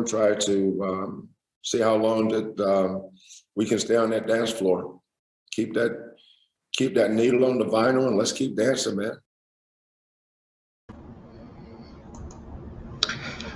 try to see how long that we can stay on that dance floor. Keep that needle on the vinyl, and let's keep dancing, man.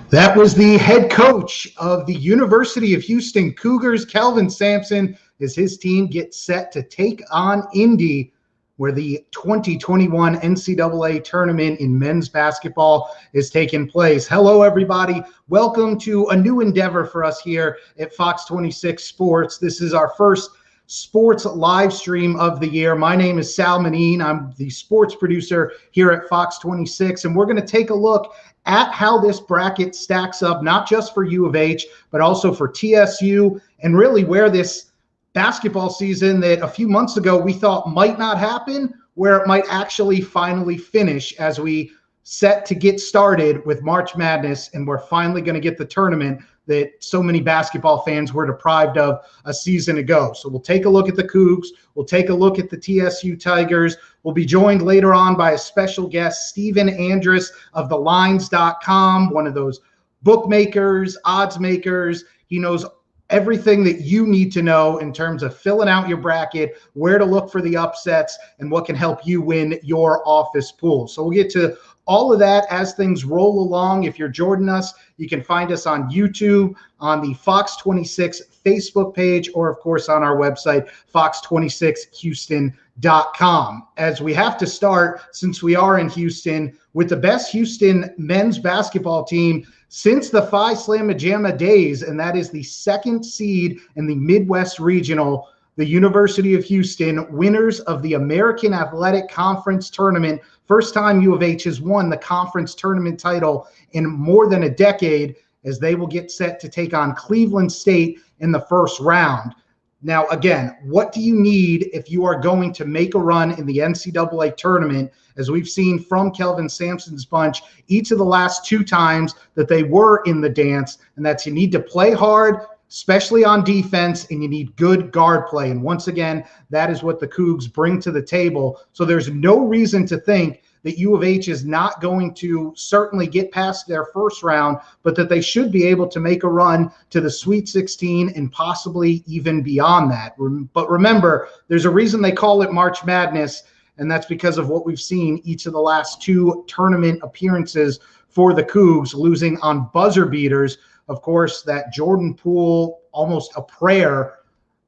That was the head coach of the University of Houston Cougars, Kelvin Sampson, as his team gets set to take on Indy, where the 2021 NCAA tournament in men's basketball is taking place. Hello, everybody. Welcome to a new endeavor for us here at Fox 26 Sports. This is our first sports live stream of the year. My name is Sal Manine. I'm the sports producer here at Fox 26, and we're going to take a look at how this bracket stacks up, not just for U of H, but also for TSU, and really where this basketball season that a few months ago we thought might not happen, where it might actually finally finish as we set to get started with March Madness, and we're finally going to get the tournament that so many basketball fans were deprived of a season ago. So we'll take a look at the Cougs. We'll take a look at the TSU Tigers. We'll be joined later on by a special guest, Stephen Andrus of thelines.com, one of those bookmakers, odds makers. He knows everything that you need to know in terms of filling out your bracket, where to look for the upsets, and what can help you win your office pool. So we'll get to all of that as things roll along. If you're joining us, you can find us on YouTube, on the Fox 26 Facebook page, or of course on our website, fox26houston.com. As we have to start, since we are in Houston, with the best Houston men's basketball team since the Phi Slamma Jamma days, and that is the second seed in the Midwest Regional, the University of Houston, winners of the American Athletic Conference Tournament. First time U of H has won the conference tournament title in more than a decade, as they will get set to take on Cleveland State in the first round. Now, again, what do you need if you are going to make a run in the NCAA tournament, as we've seen from Kelvin Sampson's bunch each of the last two times that they were in the dance? And that's, you need to play hard, especially on defense, and you need good guard play. And once again, that is what the Cougs bring to the table. So there's no reason to think that U of H is not going to certainly get past their first round, but that they should be able to make a run to the Sweet 16 and possibly even beyond that. But remember, there's a reason they call it March Madness, and that's because of what we've seen each of the last two tournament appearances for the Cougs, losing on buzzer beaters. Of course, that Jordan Poole, almost a prayer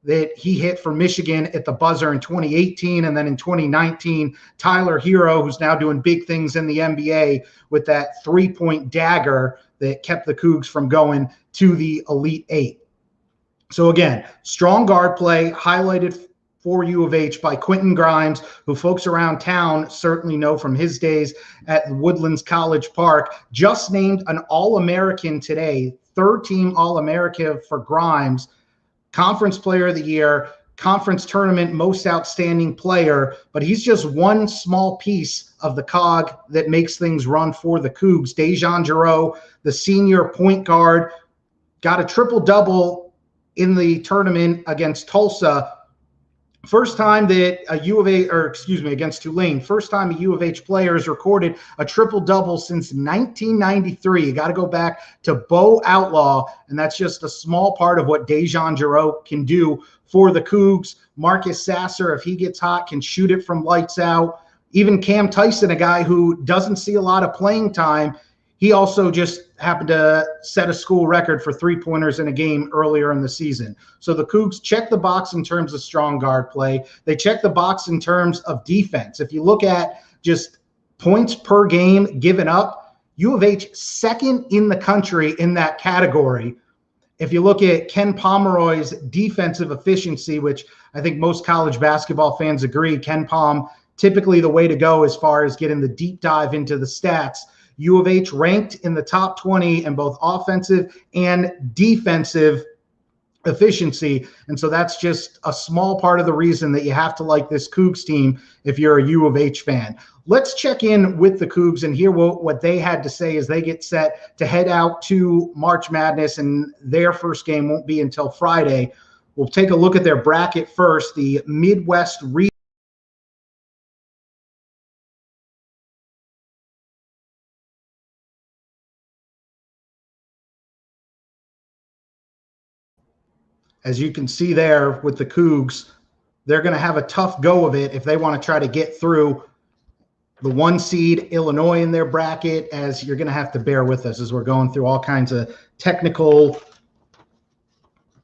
that he hit for Michigan at the buzzer in 2018. And then in 2019, Tyler Hero, who's now doing big things in the NBA with that three-point dagger that kept the Cougs from going to the Elite Eight. So again, strong guard play, highlighted for U of H by Quentin Grimes, who folks around town certainly know from his days at Woodlands College Park, just named an All-American today, third-team All-American for Grimes, Conference Player of the Year, Conference Tournament Most Outstanding Player, but he's just one small piece of the cog that makes things run for the Cougs. Dejan Jarreau, the senior point guard, got a triple-double in the tournament against Tulsa. First time that a U of H, against Tulane, first time a U of H player has recorded a triple-double since 1993. You got to go back to Bo Outlaw, and that's just a small part of what Dejan Jarreau can do for the Cougs. Marcus Sasser, if he gets hot, can shoot it from lights out. Even Cam Tyson, a guy who doesn't see a lot of playing time, he also just happened to set a school record for three-pointers in a game earlier in the season. So the Cougs check the box in terms of strong guard play. They check the box in terms of defense. If you look at just points per game given up, U of H second in the country in that category. If you look at Ken Pomeroy's defensive efficiency, which I think most college basketball fans agree, Ken Pom, typically the way to go as far as getting the deep dive into the stats. U of H ranked in the top 20 in both offensive and defensive efficiency. And so that's just a small part of the reason that you have to like this Cougs team if you're a U of H fan. Let's check in with the Cougs and hear what they had to say as they get set to head out to March Madness, and their first game won't be until Friday. We'll take a look at their bracket first, the Midwest region. as you can see there with the Cougs, they're going to have a tough go of it if they want to try to get through the 1 seed Illinois in their bracket, as you're going to have to bear with us as we're going through all kinds of technical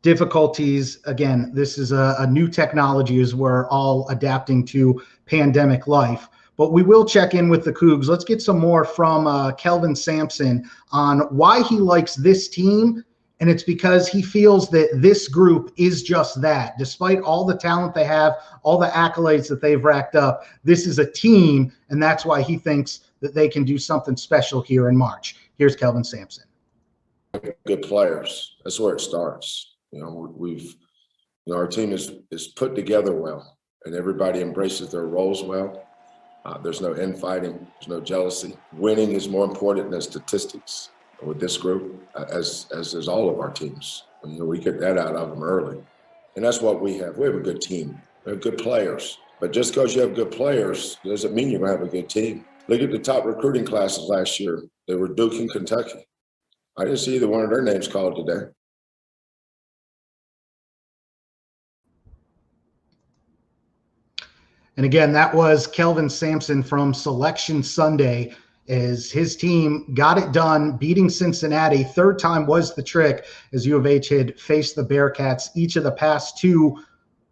difficulties. Again, this is a new technology as we're all adapting to pandemic life. But we will check in with the Cougs. Let's get some more from Kelvin Sampson on why he likes this team. And it's because he feels that this group is just that. Despite all the talent they have, all the accolades that they've racked up, this is a team, and that's why he thinks that they can do something special here in March. Here's Kelvin Sampson. Good players. That's where it starts. Our team is put together well, and everybody embraces their roles well. There's no infighting. There's no jealousy. Winning is more important than statistics with this group, as is all of our teams. We get that out of them early. And that's what we have. We have a good team. We have good players. But just because you have good players doesn't mean you're going to have a good team. Look at the top recruiting classes last year. They were Duke and Kentucky. I didn't see either one of their names called today. And again, that was Kelvin Sampson from Selection Sunday, as his team got it done, beating Cincinnati. Third time was the trick, as U of H had faced the Bearcats each of the past 2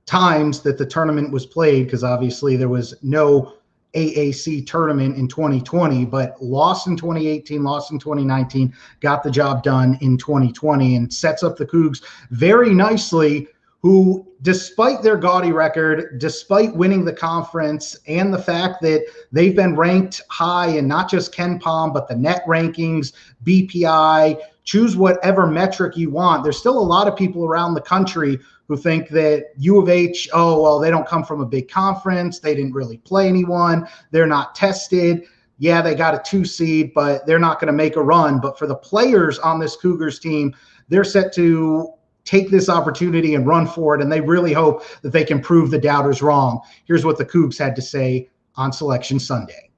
times that the tournament was played, because obviously there was no AAC tournament in 2020, but lost in 2018, lost in 2019, got the job done in 2020, and sets up the Cougs very nicely, who, despite their gaudy record, despite winning the conference, and the fact that they've been ranked high in not just KenPom, but the net rankings, BPI, choose whatever metric you want, there's still a lot of people around the country who think that U of H, oh, well, they don't come from a big conference, they didn't really play anyone, they're not tested. Yeah, they got a 2 seed, but they're not going to make a run. But for the players on this Cougars team, they're set to take this opportunity and run for it, and they really hope that they can prove the doubters wrong. Here's what the Cougs had to say on Selection Sunday.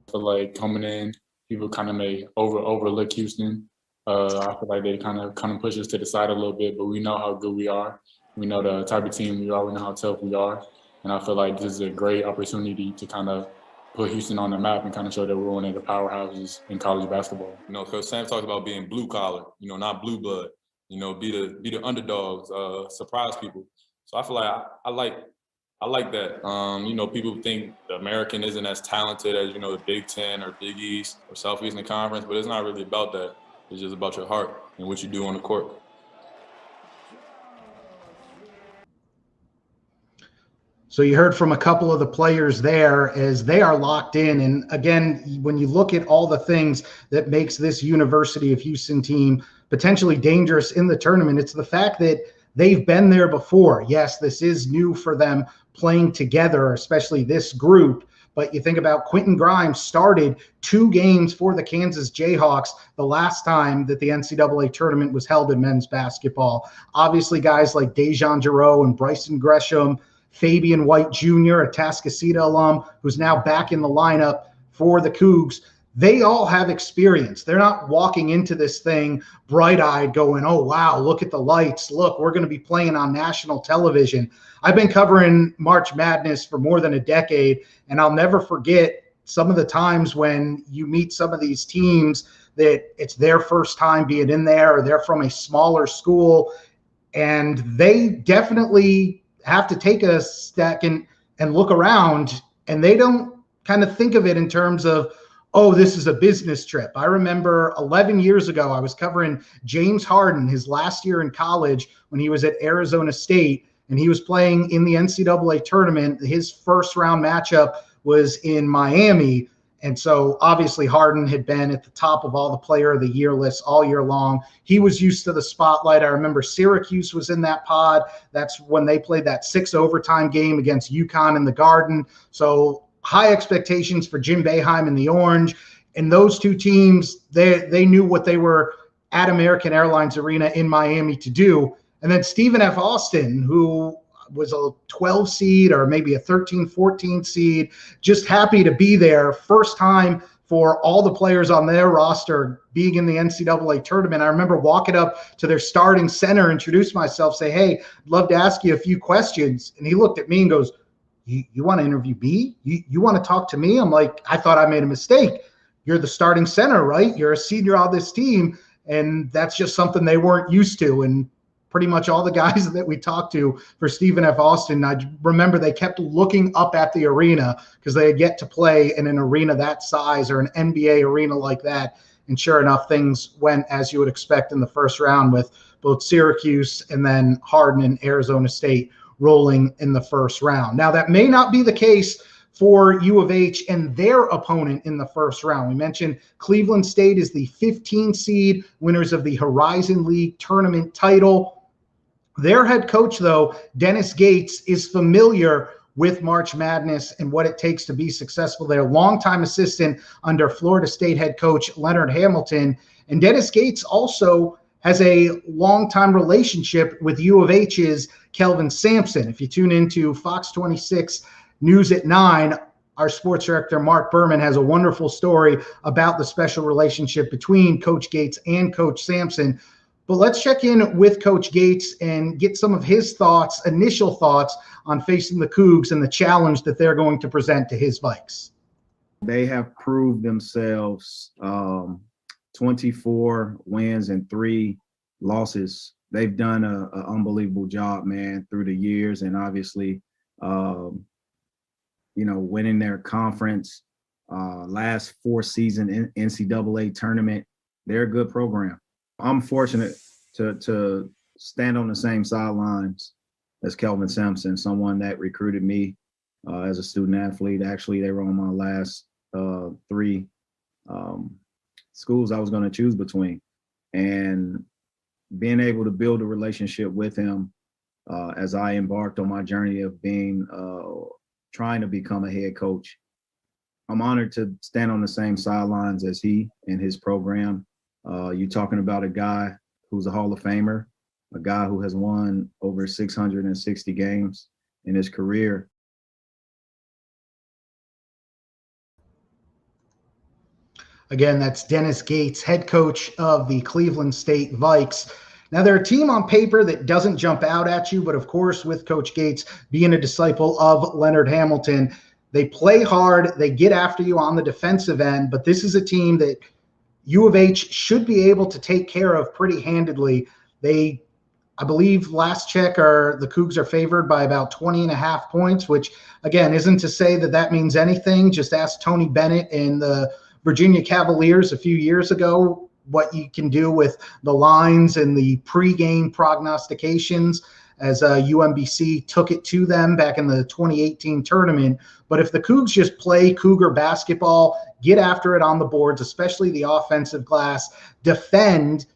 I feel like coming in, people kind of may overlook Houston. I feel like they kind of push us to the side a little bit, but we know how good we are. We know the type of team we are. We know how tough we are. And I feel like this is a great opportunity to kind of put Houston on the map and kind of show that we're one of the powerhouses in college basketball. Coach Sam talks about being blue collar, not blue blood. Be the underdogs, surprise people. So I feel like I like that. People think the American isn't as talented as, the Big Ten or Big East or Southeastern Conference, but it's not really about that. It's just about your heart and what you do on the court. So you heard from a couple of the players there, as they are locked in. And again, when you look at all the things that makes this University of Houston team potentially dangerous in the tournament, it's the fact that they've been there before. Yes, this is new for them playing together, especially this group. But you think about Quentin Grimes started 2 games for the Kansas Jayhawks the last time that the NCAA tournament was held in men's basketball. Obviously, guys like Dejan Jarreau and Bryson Gresham, Fabian White Jr., a Tascasita alum, who's now back in the lineup for the Cougs, they all have experience. They're not walking into this thing bright-eyed going, oh, wow, look at the lights. Look, we're going to be playing on national television. I've been covering March Madness for more than a decade, and I'll never forget some of the times when you meet some of these teams that it's their first time being in there, or they're from a smaller school, and they definitely have to take a step and look around, and they don't kind of think of it in terms of, oh, this is a business trip. I remember 11 years ago, I was covering James Harden, his last year in college, when he was at Arizona State, and he was playing in the NCAA tournament. His first round matchup was in Miami. And so obviously Harden had been at the top of all the player of the year lists all year long. He was used to the spotlight. I remember Syracuse was in that pod. That's when they played that 6 overtime game against UConn in the Garden. So high expectations for Jim Boeheim and the Orange. And those 2 teams, they knew what they were at American Airlines Arena in Miami to do. And then Stephen F. Austin, who was a 12 seed or maybe a 13, 14 seed, just happy to be there. First time for all the players on their roster being in the NCAA tournament. I remember walking up to their starting center, introduce myself, say, hey, I'd love to ask you a few questions. And he looked at me and goes, you want to interview me? You want to talk to me? I'm like, I thought I made a mistake. You're the starting center, right? You're a senior on this team. And that's just something they weren't used to. And pretty much all the guys that we talked to for Stephen F. Austin, I remember they kept looking up at the arena because they had yet to play in an arena that size or an NBA arena like that. And sure enough, things went as you would expect in the first round, with both Syracuse and then Hardin and Arizona State rolling in the first round. Now, that may not be the case for U of H and their opponent in the first round. We mentioned Cleveland State is the 15 seed, winners of the Horizon League tournament title. Their head coach, though, Dennis Gates, is familiar with March Madness and what it takes to be successful there. Longtime assistant under Florida State head coach Leonard Hamilton. And Dennis Gates also has a longtime relationship with U of H's Kelvin Sampson. If you tune into Fox 26 News at 9, our sports director, Mark Berman, has a wonderful story about the special relationship between Coach Gates and Coach Sampson. But let's check in with Coach Gates and get some of his thoughts, initial thoughts on facing the Cougs and the challenge that they're going to present to his Vikes. They have proved themselves 24 wins and 3 losses. They've done an unbelievable job, man, through the years. And obviously, winning their conference, last 4 season NCAA tournament. They're a good program. I'm fortunate to stand on the same sidelines as Kelvin Sampson, someone that recruited me as a student athlete. Actually, they were on my last 3 schools I was going to choose between. And being able to build a relationship with him as I embarked on my journey of trying to become a head coach. I'm honored to stand on the same sidelines as he and his program. You're talking about a guy who's a Hall of Famer, a guy who has won over 660 games in his career. Again, that's Dennis Gates, head coach of the Cleveland State Vikes. Now, they're a team on paper that doesn't jump out at you, but of course, with Coach Gates being a disciple of Leonard Hamilton, they play hard, they get after you on the defensive end, but this is a team that U of H should be able to take care of pretty handedly. They, I believe, last check, the Cougs are favored by about 20.5 points, which, again, isn't to say that that means anything. Just ask Tony Bennett and the Virginia Cavaliers a few years ago what you can do with the lines and the pregame prognostications as UMBC took it to them back in the 2018 tournament. But if the Cougs just play Cougar basketball, get after it on the boards, especially the offensive glass, defend,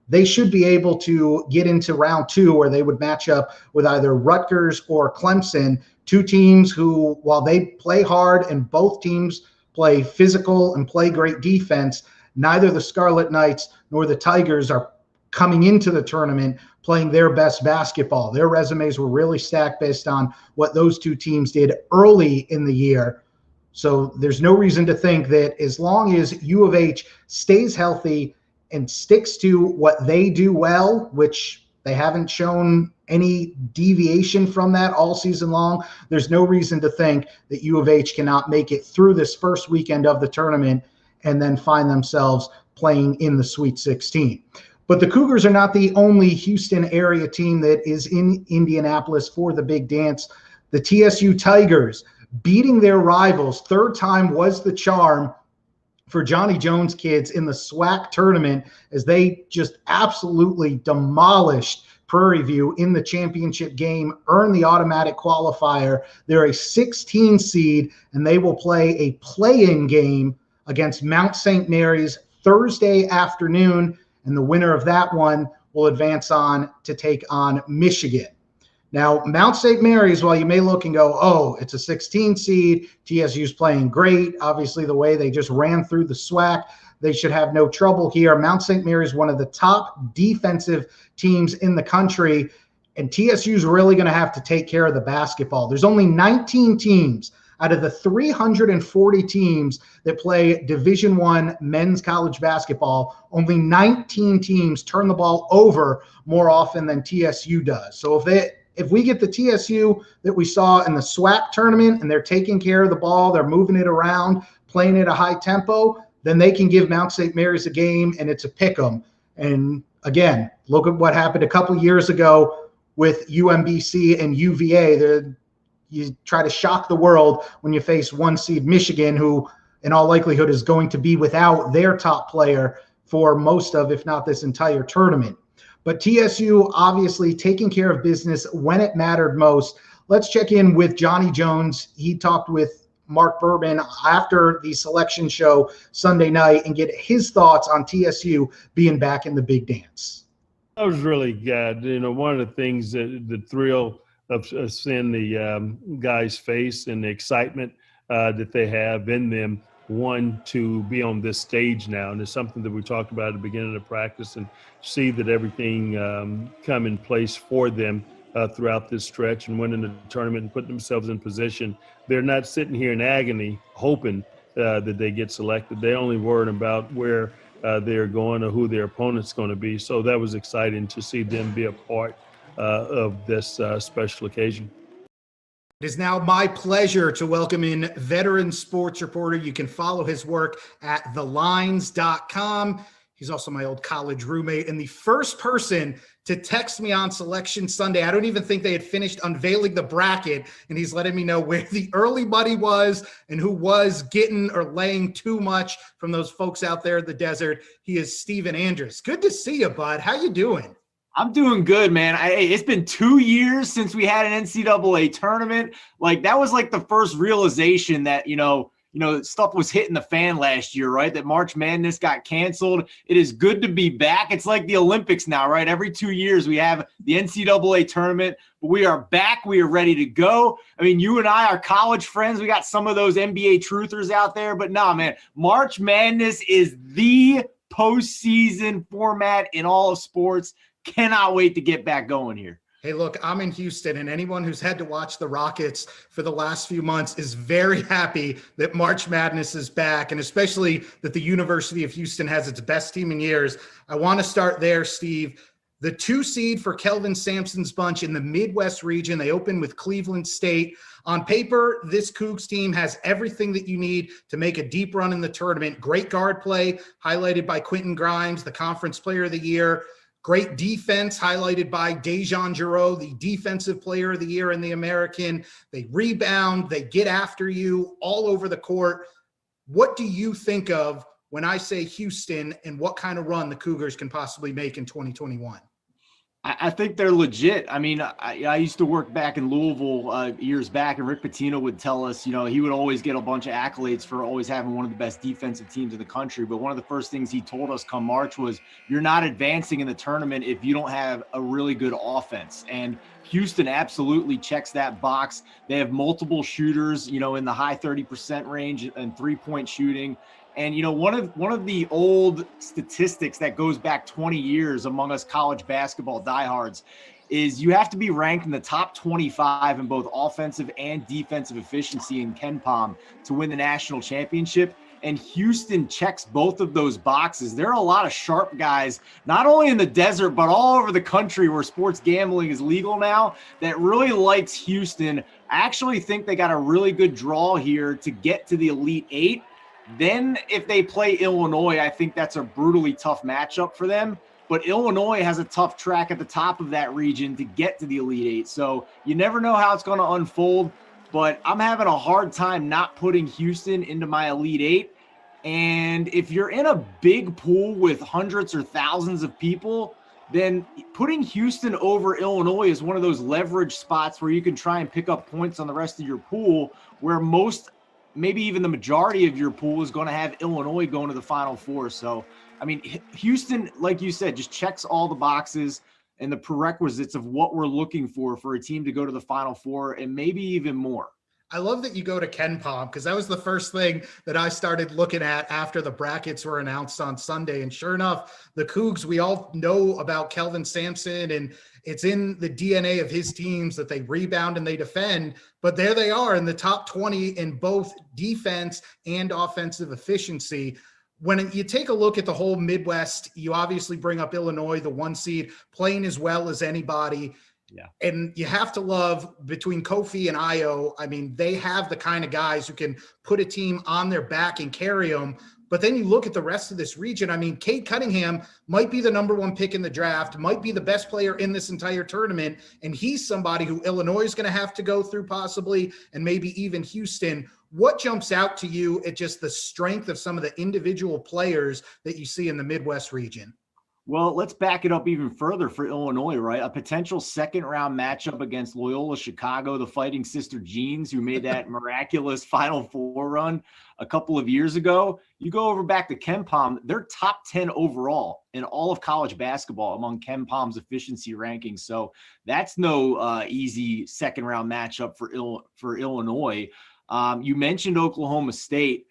they should be able to get into round 2 where they would match up with either Rutgers or Clemson, 2 teams who, while they play hard and both teams play physical and play great defense, neither the Scarlet Knights nor the Tigers are coming into the tournament playing their best basketball. Their resumes were really stacked based on what those 2 teams did early in the year. So there's no reason to think that as long as U of H stays healthy and sticks to what they do well, which they haven't shown any deviation from that all season long, there's no reason to think that U of H cannot make it through this first weekend of the tournament and then find themselves playing in the Sweet 16. But the Cougars are not the only Houston area team that is in Indianapolis for the big dance. The TSU Tigers beating their rivals, 3rd time was the charm for Johnny Jones kids in the SWAC tournament, as they just absolutely demolished Prairie View in the championship game, earned the automatic qualifier. They're a 16 seed, and they will play a play-in game against Mount St. Mary's Thursday afternoon, and the winner of that one will advance on to take on Michigan. Now, Mount St. Mary's, while you may look and go, oh, it's a 16 seed, TSU's playing great. Obviously, the way they just ran through the SWAC, they should have no trouble here. Mount St. Mary's, one of the top defensive teams in the country, and TSU's really going to have to take care of the basketball. There's only 19 teams Out of the 340 teams that play Division I men's college basketball, only 19 teams turn the ball over more often than TSU does. So if we get the TSU that we saw in the SWAC tournament and they're taking care of the ball, they're moving it around, playing at a high tempo, then they can give Mount St. Mary's a game, and it's a pick 'em. And again, look at what happened a couple years ago with UMBC and UVA. You try to shock the world when you face 1 seed Michigan, who in all likelihood is going to be without their top player for most of, if not this entire tournament. But TSU obviously taking care of business when it mattered most. Let's check in with Johnny Jones. He talked with Mark Bourbon after the selection show Sunday night and get his thoughts on TSU being back in the big dance. That was really good. You know, one of the things that the thrill of seeing the guys' face and the excitement that they have in them, one, to be on this stage now. And it's something that we talked about at the beginning of practice, and see that everything come in place for them throughout this stretch and winning the tournament and putting themselves in position. They're not sitting here in agony hoping that they get selected. They're only worried about where they're going or who their opponent's going to be. So that was exciting to see them be a part of this special occasion. It is now my pleasure to welcome in veteran sports reporter. You can follow his work at thelines.com. He's also my old college roommate and the first person to text me on Selection Sunday. I don't even think they had finished unveiling the bracket, and he's letting me know where the early money was and who was getting or laying too much from those folks out there in the desert. He is Steven Andrus. Good to see you, bud. How you doing? I'm doing good, man. It's been 2 years since we had an NCAA tournament. Like, that was like the first realization that, stuff was hitting the fan last year, right? That March Madness got canceled. It is good to be back. It's like the Olympics now, right? Every 2 years we have the NCAA tournament, but we are back. We are ready to go. I mean, you and I are college friends. We got some of those NBA truthers out there, but nah, man, March Madness is the postseason format in all of sports. Cannot wait to get back going here. Hey, look, I'm in Houston, and anyone who's had to watch the Rockets for the last few months is very happy that March Madness is back, and especially that the University of Houston has its best team in years. I want to start there, Steve. The 2 seed for Kelvin Sampson's bunch in the Midwest region. They open with Cleveland State. On paper, this Cougs team has everything that you need to make a deep run in the tournament. Great guard play, highlighted by Quentin Grimes, the Conference Player of the Year. Great defense, highlighted by Dejan Giroux, the Defensive Player of the Year in the American. They rebound, they get after you all over the court. What do you think of when I say Houston, and what kind of run the Cougars can possibly make in 2021? I think they're legit. I mean, I used to work back in Louisville years back, and Rick Pitino would tell us, he would always get a bunch of accolades for always having one of the best defensive teams in the country. But one of the first things he told us come March was, you're not advancing in the tournament if you don't have a really good offense. And Houston absolutely checks that box. They have multiple shooters, in the high 30% range and 3-point shooting. And, one of the old statistics that goes back 20 years among us college basketball diehards is you have to be ranked in the top 25 in both offensive and defensive efficiency in KenPom to win the national championship. And Houston checks both of those boxes. There are a lot of sharp guys, not only in the desert, but all over the country where sports gambling is legal now, that really likes Houston. I actually think they got a really good draw here to get to the Elite Eight. Then if they play Illinois, I think that's a brutally tough matchup for them. But Illinois has a tough track at the top of that region to get to the Elite Eight. So you never know how it's going to unfold. But I'm having a hard time not putting Houston into my Elite Eight. And if you're in a big pool with hundreds or thousands of people, then putting Houston over Illinois is one of those leverage spots where you can try and pick up points on the rest of your pool, where most, maybe even the majority of your pool is going to have Illinois going to the Final Four. So, I mean, Houston, like you said, just checks all the boxes and the prerequisites of what we're looking for a team to go to the Final Four, and maybe even more. I love that you go to Ken Palm, because that was the first thing that I started looking at after the brackets were announced on Sunday. And sure enough, the Cougs, we all know about Kelvin Sampson, and it's in the DNA of his teams that they rebound and they defend. But there they are in the top 20 in both defense and offensive efficiency. When you take a look at the whole Midwest, you obviously bring up Illinois, the 1 seed, playing as well as anybody. Yeah. And you have to love, between Kofi and Io, I mean, they have the kind of guys who can put a team on their back and carry them. But then you look at the rest of this region. I mean, Cade Cunningham might be the number 1 pick in the draft, might be the best player in this entire tournament. And he's somebody who Illinois is going to have to go through possibly, and maybe even Houston. What jumps out to you at just the strength of some of the individual players that you see in the Midwest region? Well, let's back it up even further for Illinois, right? A potential second-round matchup against Loyola Chicago, the Fighting Sister Jeans, who made that miraculous Final Four run a couple of years ago. You go over back to Ken Palm, they're top 10 overall in all of college basketball among Ken Palm's efficiency rankings. So that's no easy second-round matchup for Illinois. You mentioned Oklahoma State.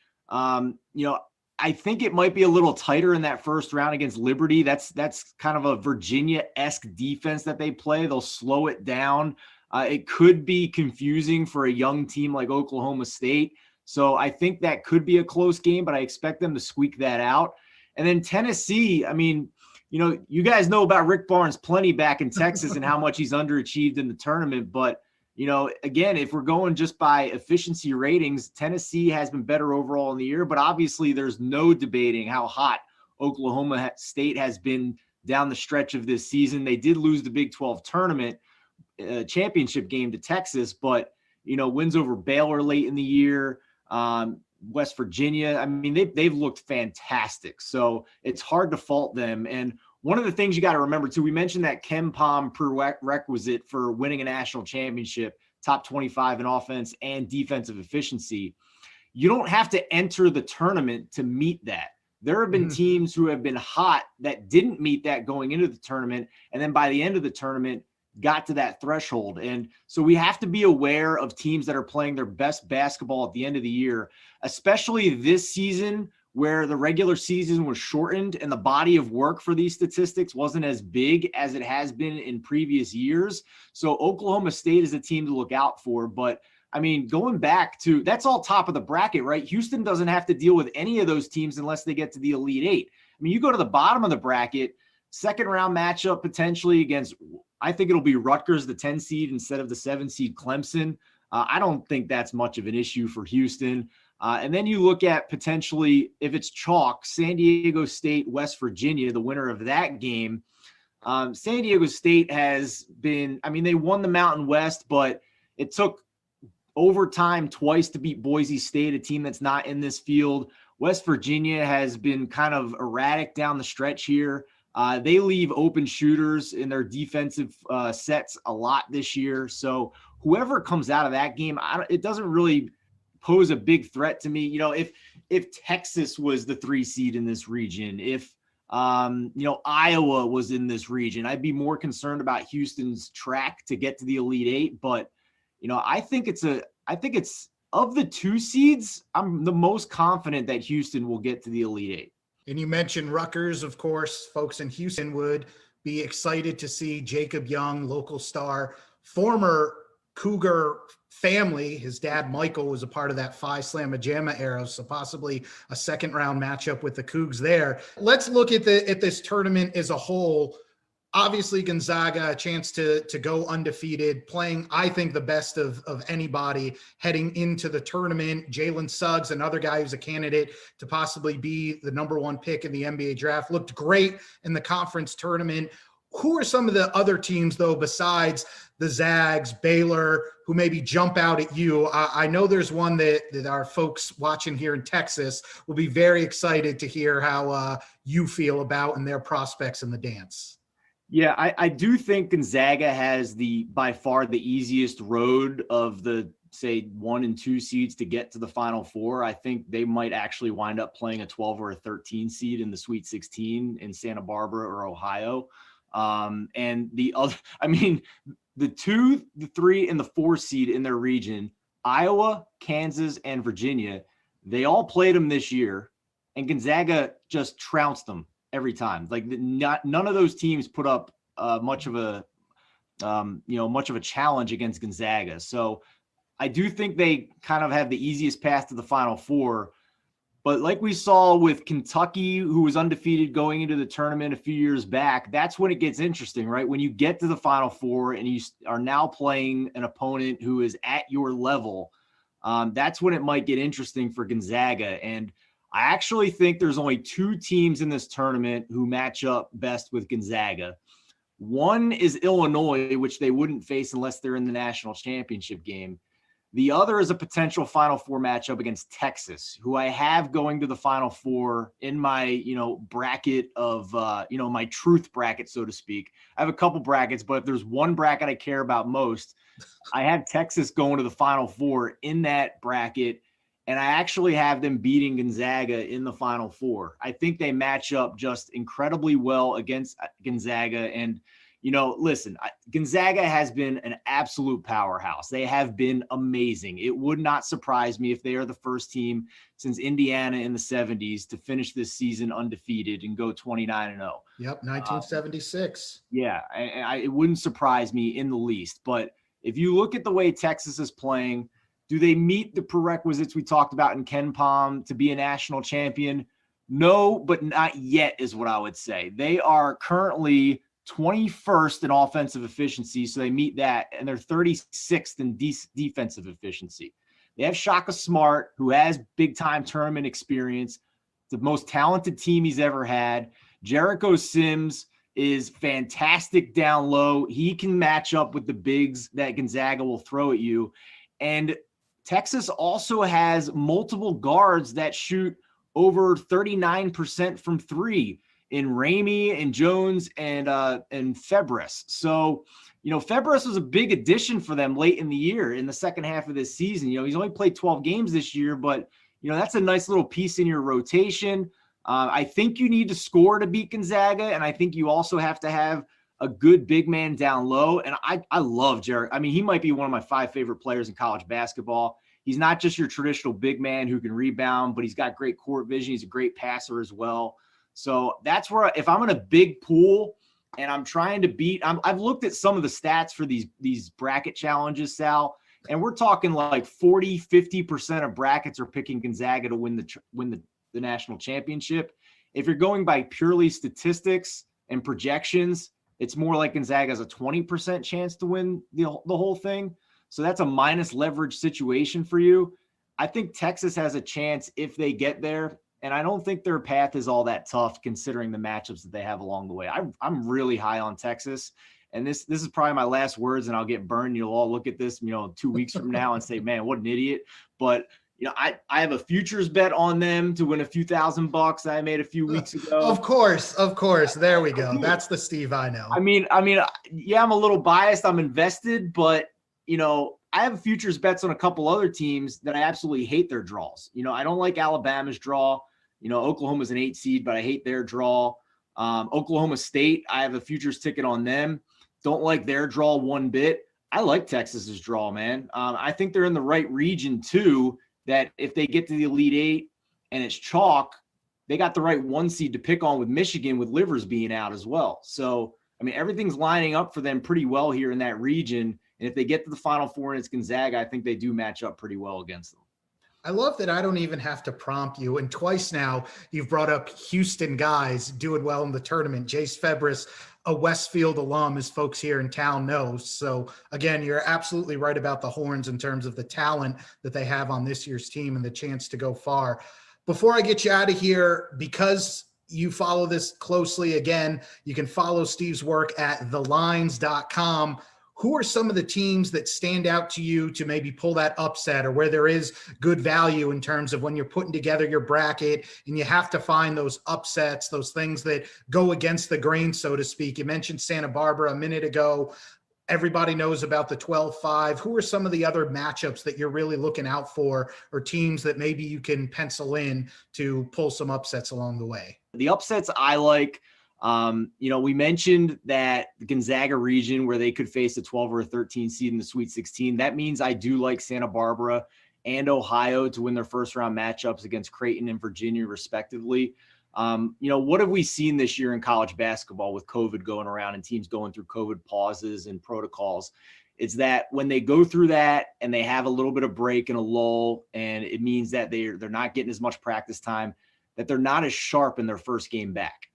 I think it might be a little tighter in that first round against Liberty. That's kind of a Virginia-esque defense that they play. They'll slow it down. It could be confusing for a young team like Oklahoma State. So I think that could be a close game, but I expect them to squeak that out. And then Tennessee, I mean, you guys know about Rick Barnes plenty back in Texas and how much he's underachieved in the tournament. But again, if we're going just by efficiency ratings, Tennessee has been better overall in the year, but obviously there's no debating how hot Oklahoma State has been down the stretch of this season. They did lose the Big 12 tournament championship game to Texas, but, wins over Baylor late in the year, West Virginia. I mean, they've looked fantastic. So it's hard to fault them. And one of the things you got to remember too, we mentioned that Ken Palm prerequisite for winning a national championship, top 25 in offense and defensive efficiency. You don't have to enter the tournament to meet that. There have been teams who have been hot that didn't meet that going into the tournament, and then by the end of the tournament got to that threshold. And so we have to be aware of teams that are playing their best basketball at the end of the year, especially this season, where the regular season was shortened and the body of work for these statistics wasn't as big as it has been in previous years. So Oklahoma State is a team to look out for. But I mean, going back to, that's all top of the bracket, right? Houston doesn't have to deal with any of those teams unless they get to the Elite Eight. I mean, you go to the bottom of the bracket, second round matchup potentially against, I think it'll be Rutgers, the 10 seed instead of the 7 seed Clemson. I don't think that's much of an issue for Houston. And then you look at potentially, if it's chalk, San Diego State, West Virginia, the winner of that game. San Diego State has been, I mean, they won the Mountain West, but it took overtime twice to beat Boise State, a team that's not in this field. West Virginia has been kind of erratic down the stretch here. They leave open shooters in their defensive sets a lot this year. So whoever comes out of that game, it doesn't really pose a big threat to me. If Texas was the 3 seed in this region, if Iowa was in this region, I'd be more concerned about Houston's track to get to the Elite Eight. But I think it's of the 2 seeds, I'm the most confident that Houston will get to the Elite Eight. And you mentioned Rutgers, of course. Folks in Houston would be excited to see Jacob Young, local star, former Cougar family. His dad, Michael, was a part of that Phi Slamma Jamma era, so possibly a second round matchup with the Cougs there. Let's look at this tournament as a whole. Obviously, Gonzaga, a chance to go undefeated, playing, I think, the best of anybody heading into the tournament. Jalen Suggs, another guy who's a candidate to possibly be the number 1 pick in the NBA draft, looked great in the conference tournament. Who are some of the other teams, though, besides the Zags, Baylor, who maybe jump out at you? I know there's one that our folks watching here in Texas will be very excited to hear how you feel about and their prospects in the dance. Yeah, I do think Gonzaga has by far the easiest road of the, say, 1 and 2 seeds to get to the Final Four. I think they might actually wind up playing a 12 or a 13 seed in the Sweet 16 in Santa Barbara or Ohio. And the other, I mean, the 2, the 3, and the 4 seed in their region Iowa, Kansas, and Virginia, they all played them this year, and Gonzaga just trounced them every time. Like none of those teams put up much of a challenge against Gonzaga. So I do think they kind of have the easiest path to the Final Four. But like we saw with Kentucky, who was undefeated going into the tournament a few years back, that's when it gets interesting, right? When you get to the Final Four and you are now playing an opponent who is at your level, that's when it might get interesting for Gonzaga. And I actually think there's only two teams in this tournament who match up best with Gonzaga. One is Illinois, which they wouldn't face unless they're in the national championship game. The other is a potential Final Four matchup against Texas, who I have going to the Final Four in my, bracket of, my truth bracket, so to speak. I have a couple brackets, but if there's one bracket I care about most, I have Texas going to the Final Four in that bracket, and I actually have them beating Gonzaga in the Final Four. I think they match up just incredibly well against Gonzaga, and listen, Gonzaga has been an absolute powerhouse. They have been amazing. It would not surprise me if they are the first team since Indiana in the 70s to finish this season undefeated and go 29-0. Yep, 1976. Yeah, it wouldn't surprise me in the least. But if you look at the way Texas is playing, do they meet the prerequisites we talked about in Ken Pom to be a national champion? No, but not yet is what I would say. They are currently 21st in offensive efficiency, so they meet that, and they're 36th in defensive efficiency. They have Shaka Smart, who has big-time tournament experience, the most talented team he's ever had. Jericho Sims is fantastic down low. He can match up with the bigs that Gonzaga will throw at you. And Texas also has multiple guards that shoot over 39% from three in Ramey and Jones and Febres. So, Febres was a big addition for them late in the year, in the second half of this season. He's only played 12 games this year, but, that's a nice little piece in your rotation. I think you need to score to beat Gonzaga, and I think you also have to have a good big man down low. And I love Jarek. I mean, he might be one of my 5 favorite players in college basketball. He's not just your traditional big man who can rebound, but he's got great court vision. He's a great passer as well. So that's where, if I'm in a big pool and I'm trying to beat, I've looked at some of the stats for these bracket challenges, Sal, and we're talking like 40-50% of brackets are picking Gonzaga to win the national championship. If you're going by purely statistics and projections, it's more like Gonzaga has a 20% chance to win the whole thing. So that's a minus leverage situation for you. I think Texas has a chance if they get there. And I don't think their path is all that tough considering the matchups that they have along the way. I'm really high on Texas. And this is probably my last words, and I'll get burned. You'll all look at this, 2 weeks from now and say, man, what an idiot. But, I have a futures bet on them to win a few $1,000 that I made a few weeks ago. Of course. There we go. That's the Steve I know. I mean, yeah, I'm a little biased. I'm invested, but, I have futures bets on a couple other teams that I absolutely hate their draws. I don't like Alabama's draw. Oklahoma's an 8 seed, but I hate their draw. Oklahoma State, I have a futures ticket on them. Don't like their draw one bit. I like Texas's draw, man. I think they're in the right region too, that if they get to the Elite Eight and it's chalk, they got the right 1 seed to pick on with Michigan, with Livers being out as well. So, everything's lining up for them pretty well here in that region. And if they get to the Final Four and it's Gonzaga, I think they do match up pretty well against them. I love that I don't even have to prompt you. And twice now you've brought up Houston guys doing well in the tournament. Jace Febres, a Westfield alum, as folks here in town know. So again, you're absolutely right about the Horns in terms of the talent that they have on this year's team and the chance to go far. Before I get you out of here, because you follow this closely, again, you can follow Steve's work at thelines.com. Who are some of the teams that stand out to you to maybe pull that upset, or where there is good value in terms of when you're putting together your bracket and you have to find those upsets, those things that go against the grain, so to speak? You mentioned Santa Barbara a minute ago. Everybody knows about the 12-5. Who are some of the other matchups that you're really looking out for, or teams that maybe you can pencil in to pull some upsets along the way? The upsets I like, We mentioned that the Gonzaga region where they could face a 12 or a 13 seed in the Sweet 16. That means I do like Santa Barbara and Ohio to win their first round matchups against Creighton and Virginia, respectively. What have we seen this year in college basketball with COVID going around and teams going through COVID pauses and protocols? It's that when they go through that and they have a little bit of break and a lull, and it means that they're not getting as much practice time, that they're not as sharp in their first game back.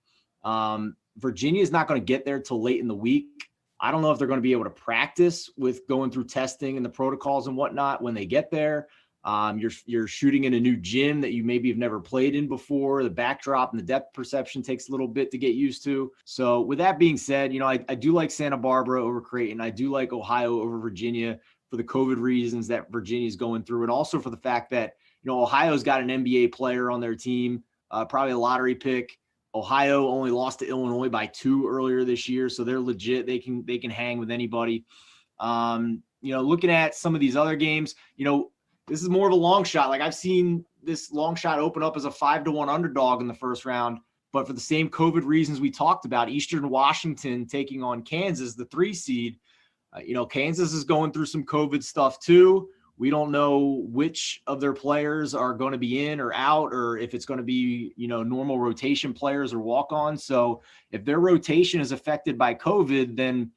Virginia is not going to get there till late in the week. I don't know if they're going to be able to practice with going through testing and the protocols and whatnot when they get there. You're shooting in a new gym that you maybe have never played in before. The backdrop and the depth perception takes a little bit to get used to. So with that being said, I do like Santa Barbara over Creighton. I do like Ohio over Virginia for the COVID reasons that Virginia is going through, and also for the fact that, Ohio's got an NBA player on their team, probably a lottery pick. Ohio only lost to Illinois by 2 earlier this year, so they're legit. They can hang with anybody. Looking at some of these other games, this is more of a long shot. Like, I've seen this long shot open up as a 5-1 underdog in the first round, but for the same COVID reasons we talked about, Eastern Washington taking on Kansas, the 3 seed. Kansas is going through some COVID stuff too. We don't know which of their players are going to be in or out, or if it's going to be, normal rotation players or walk-ons. So if their rotation is affected by COVID, then,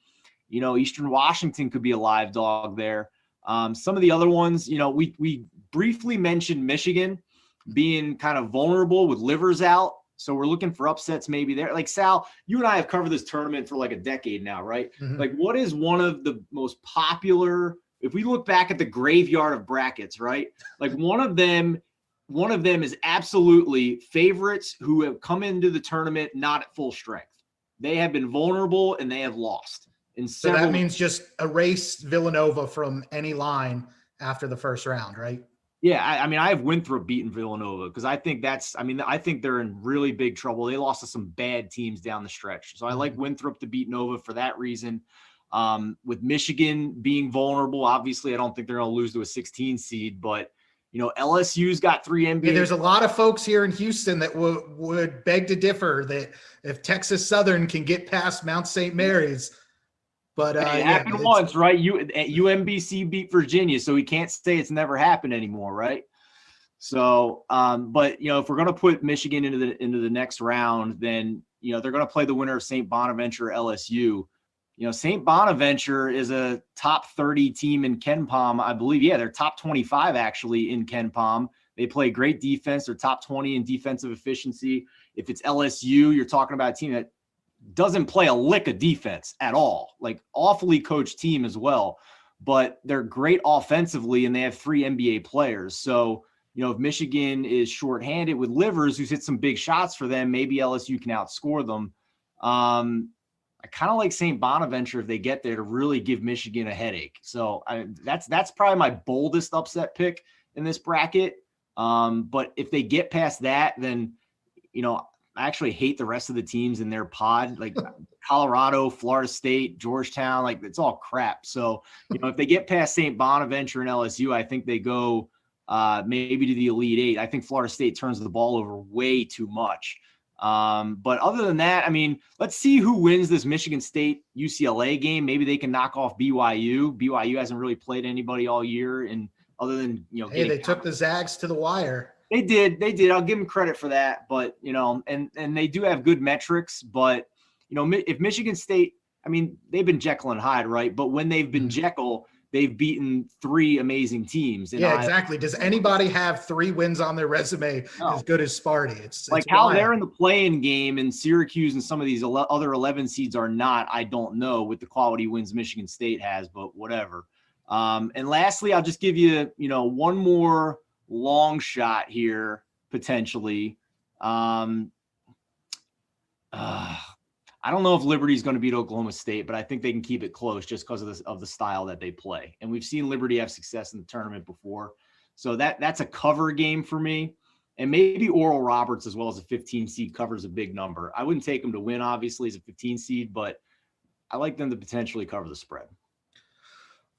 Eastern Washington could be a live dog there. Some of the other ones, we briefly mentioned Michigan being kind of vulnerable with Livers out. So we're looking for upsets maybe there. Like, Sal, you and I have covered this tournament for like a decade now, right? Mm-hmm. Like, what is one of the most popular, if we look back at the graveyard of brackets, right? Like, one of them is absolutely favorites who have come into the tournament not at full strength. They have been vulnerable and they have lost. So that means just erase Villanova from any line after the first round, right? Yeah, I have Winthrop beating Villanova because I think they're in really big trouble. They lost to some bad teams down the stretch. So I like Winthrop to beat Nova for that reason. With Michigan being vulnerable, obviously I don't think they're going to lose to a 16 seed, but LSU's got 3 NBA. Yeah, there's a lot of folks here in Houston that would beg to differ that if Texas Southern can get past Mount St. Mary's. But it happened once, right? UMBC beat Virginia, so we can't say it's never happened anymore, right? So, but if we're going to put Michigan into the next round, then they're going to play the winner of St. Bonaventure LSU. St. Bonaventure is a top 30 team in KenPom, I believe. Yeah, they're top 25 actually in KenPom. They play great defense. They're top 20 in defensive efficiency. If it's LSU, you're talking about a team that doesn't play a lick of defense at all, like awfully coached team as well, but they're great offensively and they have 3 NBA players. So, if Michigan is shorthanded with Livers, who's hit some big shots for them, maybe LSU can outscore them. I kind of like St. Bonaventure if they get there to really give Michigan a headache. So that's probably my boldest upset pick in this bracket. But if they get past that, then, I actually hate the rest of the teams in their pod, like Colorado, Florida State, Georgetown, like it's all crap. So, if they get past St. Bonaventure and LSU, I think they go maybe to the Elite 8. I think Florida State turns the ball over way too much. But other than that, let's see who wins this Michigan State UCLA game. Maybe they can knock off BYU. BYU hasn't really played anybody all year, and other than they took the Zags to the wire. They did. I'll give them credit for that. But, and they do have good metrics. But, if Michigan State, they've been Jekyll and Hyde, right? But when they've been Jekyll, they've beaten 3 amazing teams. Yeah, exactly. Does anybody have 3 wins on their resume as good as Sparty? It's like how wild. They're in the play-in game and Syracuse and some of these other 11 seeds are not. I don't know with the quality wins Michigan State has, but whatever. And lastly, I'll just give you, one more long shot here potentially. I don't know if Liberty's going to beat Oklahoma State, but I think they can keep it close just because of the style that they play. And we've seen Liberty have success in the tournament before. So that's a cover game for me. And maybe Oral Roberts as well as a 15 seed covers a big number. I wouldn't take them to win, obviously, as a 15 seed, but I like them to potentially cover the spread.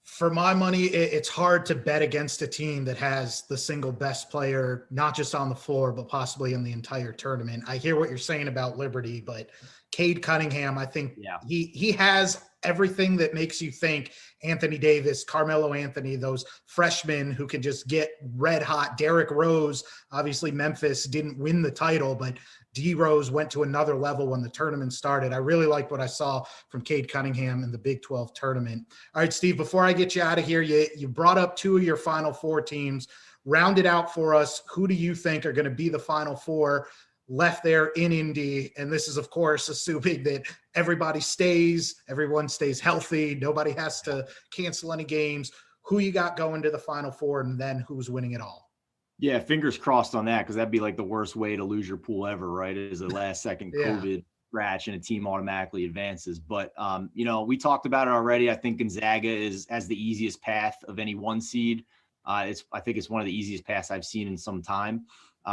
For my money, it's hard to bet against a team that has the single best player, not just on the floor, but possibly in the entire tournament. I hear what you're saying about Liberty, but Cade Cunningham. I think Yeah. he has everything that makes you think Anthony Davis, Carmelo Anthony, those freshmen who can just get red hot. Derrick Rose, obviously Memphis didn't win the title, but D Rose went to another level when the tournament started. I really liked what I saw from Cade Cunningham in the Big 12 tournament. All right, Steve, before I get you out of here, you brought up 2 of your Final Four teams. Round it out for us. Who do you think are going to be the Final Four left there in Indy? And this is, of course, assuming that everybody stays, everyone stays healthy, nobody has to cancel any games. Who you got going to the Final Four, and then who's winning it all? Yeah, fingers crossed on that, because that'd be like the worst way to lose your pool ever, right? Is a last second COVID scratch and a team automatically advances. But we talked about it already. I think Gonzaga has the easiest path of any 1 seed. I think it's one of the easiest paths I've seen in some time.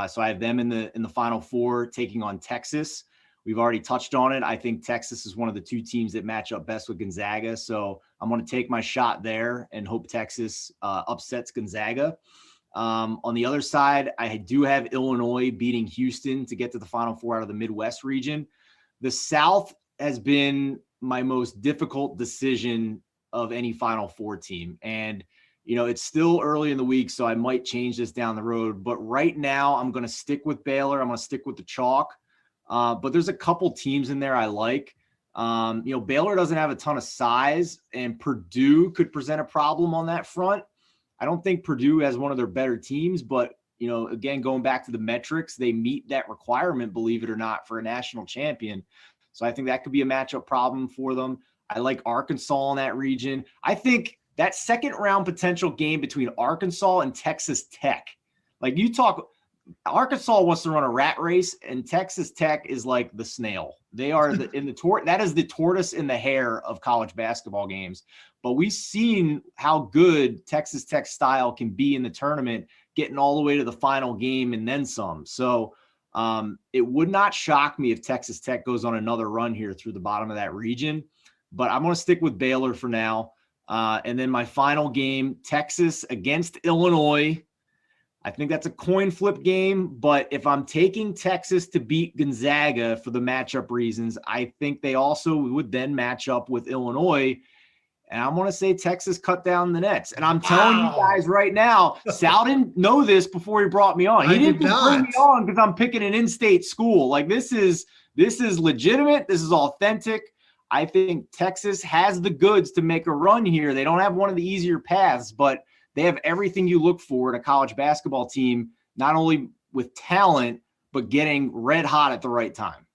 So I have them in the Final Four taking on Texas. We've already touched on it. I think Texas is one of the 2 teams that match up best with Gonzaga. So I'm going to take my shot there and hope Texas upsets Gonzaga. On the other side, I do have Illinois beating Houston to get to the Final Four out of the Midwest region. The South has been my most difficult decision of any Final Four team. And it's still early in the week, so I might change this down the road. But right now, I'm going to stick with Baylor. I'm going to stick with the chalk. But there's a couple teams in there I like. Baylor doesn't have a ton of size, and Purdue could present a problem on that front. I don't think Purdue has one of their better teams, but, again, going back to the metrics, they meet that requirement, believe it or not, for a national champion. So I think that could be a matchup problem for them. I like Arkansas in that region. I think that second round potential game between Arkansas and Texas Tech, like you talk, Arkansas wants to run a rat race, and Texas Tech is like the snail. They are that is the tortoise in the hare of college basketball games. But we've seen how good Texas Tech style can be in the tournament, getting all the way to the final game and then some. So it would not shock me if Texas Tech goes on another run here through the bottom of that region. But I'm going to stick with Baylor for now. And then my final game, Texas against Illinois. I think that's a coin flip game, but if I'm taking Texas to beat Gonzaga for the matchup reasons, I think they also would then match up with Illinois. And I'm going to say Texas cut down the nets. And I'm telling you guys right now, Sal didn't know this before he brought me on. He didn't just bring me on because I'm picking an in-state school. Like this is legitimate. This is authentic. I think Texas has the goods to make a run here. They don't have one of the easier paths, but they have everything you look for in a college basketball team, not only with talent, but getting red hot at the right time.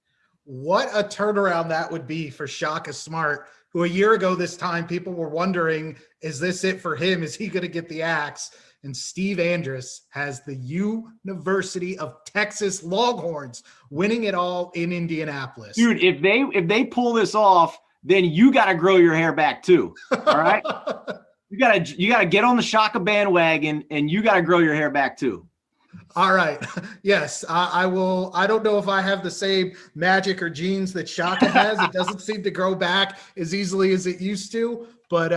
What a turnaround that would be for Shaka Smart, who a year ago this time people were wondering, is this it for him? Is he going to get the axe? And Steve Andrus has the University of Texas Longhorns winning it all in Indianapolis. Dude, if they pull this off, then you got to grow your hair back too. All right. You gotta get on the Shaka bandwagon, and you gotta grow your hair back too. All right. Yes, I will. I don't know if I have the same magic or genes that Shaka has. It doesn't seem to grow back as easily as it used to. But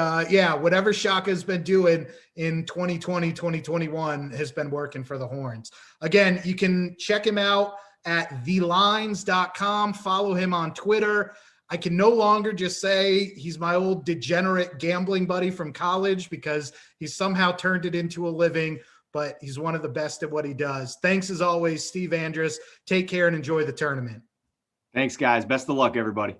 whatever Shaka has been doing in 2020, 2021 has been working for the Horns. Again, you can check him out at thelines.com. Follow him on Twitter. I can no longer just say he's my old degenerate gambling buddy from college because he's somehow turned it into a living, but he's one of the best at what he does. Thanks as always, Steve Andrus. Take care and enjoy the tournament. Thanks, guys. Best of luck, everybody.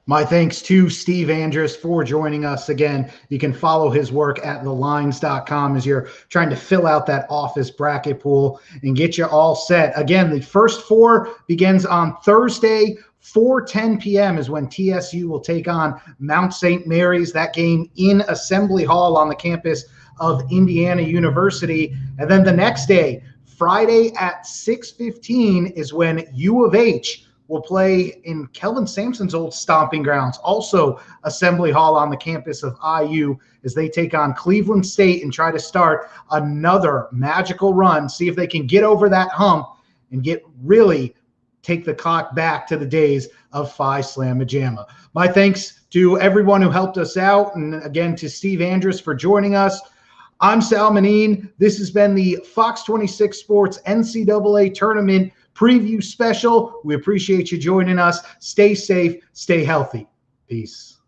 My thanks to Steve Andrus for joining us again. You can follow his work at thelines.com as you're trying to fill out that office bracket pool and get you all set. Again, the first 4 begins on Thursday. 4:10 p.m. is when TSU will take on Mount St. Mary's. That game in Assembly Hall on the campus of Indiana University. And then the next day, Friday at 6:15 is when U of H will play in Kelvin Sampson's old stomping grounds, also Assembly Hall on the campus of IU, as they take on Cleveland State and try to start another magical run, see if they can get over that hump and take the clock back to the days of Phi Slamma Jamma. My thanks to everyone who helped us out, and again to Steve Andrus for joining us. I'm Sal Manine. This has been the Fox 26 Sports NCAA Tournament preview special. We appreciate you joining us. Stay safe, stay healthy. Peace.